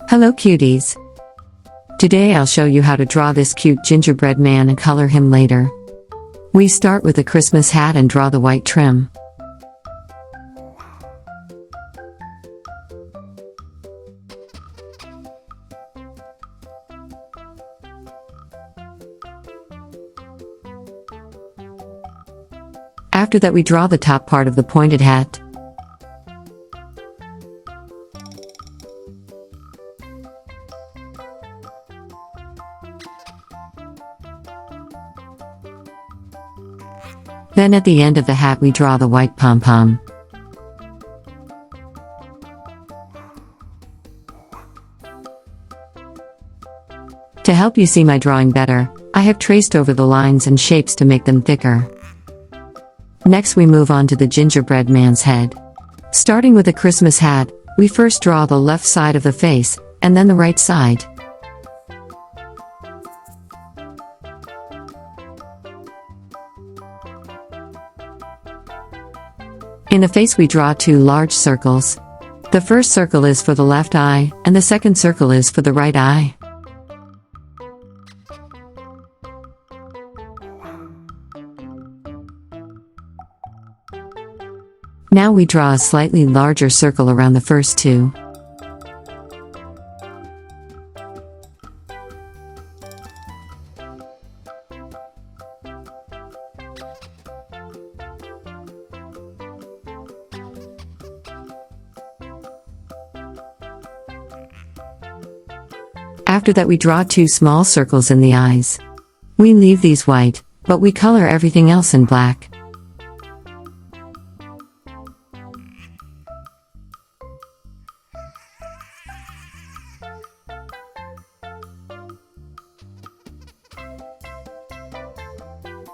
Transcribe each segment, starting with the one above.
Hello cuties! Today I'll show you how to draw this cute gingerbread man and color him later. We start with a Christmas hat and draw the white trim. After that we draw the top part of the pointed hat. Then at the end of the hat we draw the white pom-pom. To help you see my drawing better, I have traced over the lines and shapes to make them thicker. Next we move on to the gingerbread man's head. Starting with a Christmas hat, we first draw the left side of the face, and then the right side. In the face we draw two large circles. The first circle is for the left eye, and the second circle is for the right eye. Now we draw a slightly larger circle around the first two. After that we draw two small circles in the eyes. We leave these white, but we color everything else in black.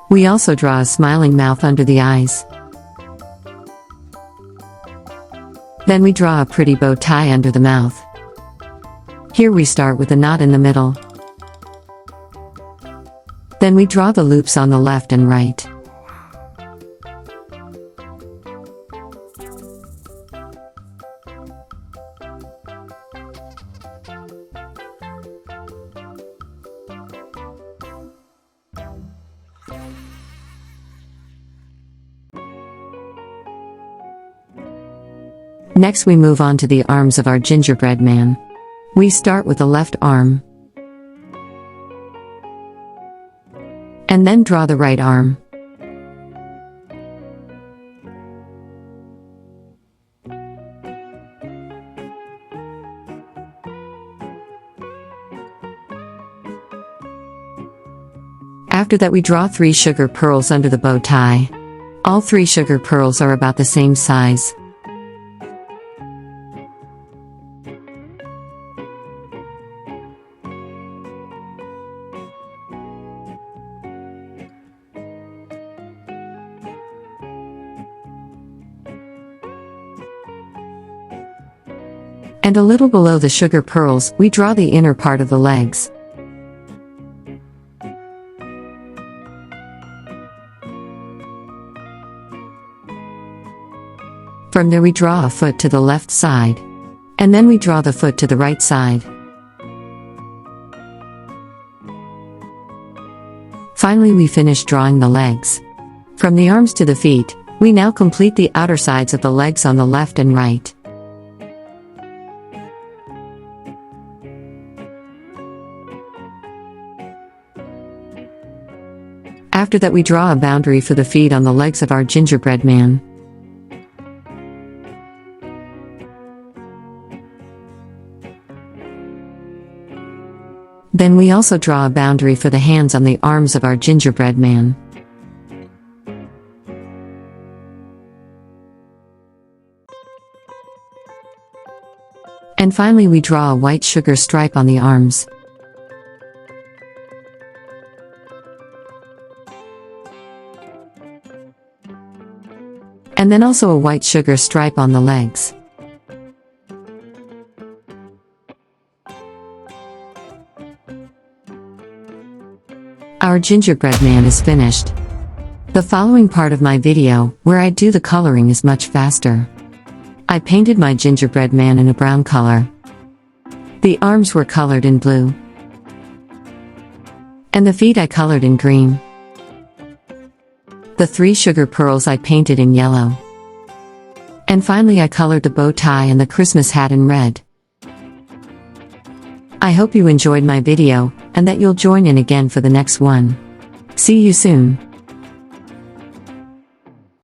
We also draw a smiling mouth under the eyes. Then we draw a pretty bow tie under the mouth. Here we start with a knot in the middle. Then we draw the loops on the left and right. Next we move on to the arms of our gingerbread man. We start with the left arm, and then draw the right arm. After that we draw 3 sugar pearls under the bow tie. All 3 sugar pearls are about the same size. And a little below the sugar pearls, we draw the inner part of the legs. From there we draw a foot to the left side. And then we draw the foot to the right side. Finally we finish drawing the legs. From the arms to the feet, we now complete the outer sides of the legs on the left and right. After that we draw a boundary for the feet on the legs of our gingerbread man. Then we also draw a boundary for the hands on the arms of our gingerbread man. And finally we draw a white sugar stripe on the arms. And then also a white sugar stripe on the legs. Our gingerbread man is finished. The following part of my video, where I do the coloring, is much faster. I painted my gingerbread man in a brown color. The arms were colored in blue. And the feet I colored in green. The 3 sugar pearls I painted in yellow. And finally I colored the bow tie and the Christmas hat in red. I hope you enjoyed my video, and that you'll join in again for the next one. See you soon.